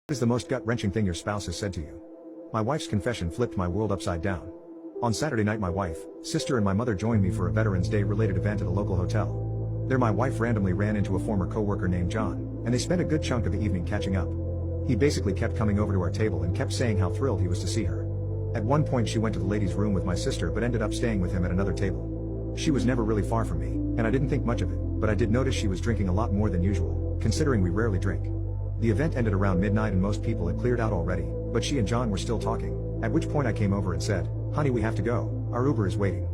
What is the most gut-wrenching thing your spouse has said to you? My wife's confession flipped my world upside down. On Saturday night my wife, sister and my mother joined me for a Veterans Day related event at a local hotel. There my wife randomly ran into a former co-worker named John, and they spent a good chunk of the evening catching up. He basically kept coming over to our table and kept saying how thrilled he was to see her. At one point she went to the ladies' room with my sister but ended up staying with him at another table. She was never really far from me, and I didn't think much of it, but I did notice she was drinking a lot more than usual, considering we rarely drink. The event ended around midnight and most people had cleared out already, but she and John were still talking, at which point I came over and said, "Honey, we have to go, our Uber is waiting."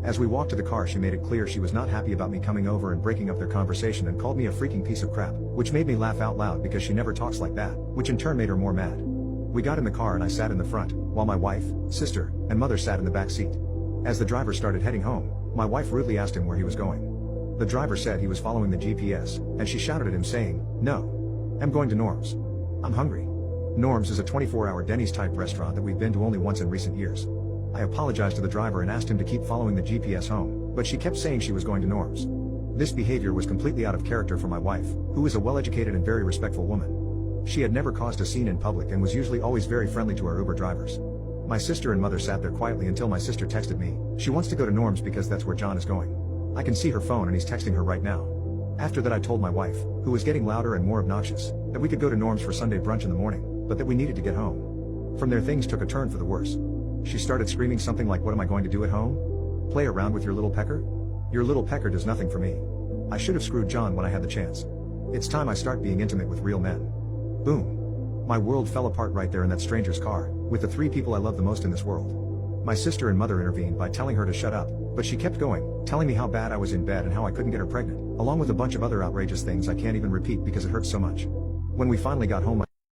As we walked to the car she made it clear she was not happy about me coming over and breaking up their conversation and called me a freaking piece of crap, which made me laugh out loud because she never talks like that, which in turn made her more mad. We got in the car and I sat in the front, while my wife, sister, and mother sat in the back seat. As the driver started heading home, my wife rudely asked him where he was going. The driver said he was following the GPS, and she shouted at him saying, "No. I'm going to Norm's. I'm hungry." Norm's is a 24-hour Denny's type restaurant that we've been to only once in recent years. I apologized to the driver and asked him to keep following the GPS home, but she kept saying she was going to Norm's. This behavior was completely out of character for my wife, who is a well-educated and very respectful woman. She had never caused a scene in public and was usually always very friendly to our Uber drivers. My sister and mother sat there quietly until my sister texted me, "She wants to go to Norm's because that's where John is going." I can see her phone and he's texting her right now. After that I told my wife, who was getting louder and more obnoxious, that we could go to Norm's for Sunday brunch in the morning, but that we needed to get home. From there things took a turn for the worse. She started screaming something like, "What am I going to do at home? Play around with your little pecker? Your little pecker does nothing for me. I should have screwed John when I had the chance. It's time I start being intimate with real men." Boom. My world fell apart right there in that stranger's car, with the three people I love the most in this world. My sister and mother intervened by telling her to shut up, but she kept going, telling me how bad I was in bed and how I couldn't get her pregnant, along with a bunch of other outrageous things I can't even repeat because it hurts so much. When we finally got home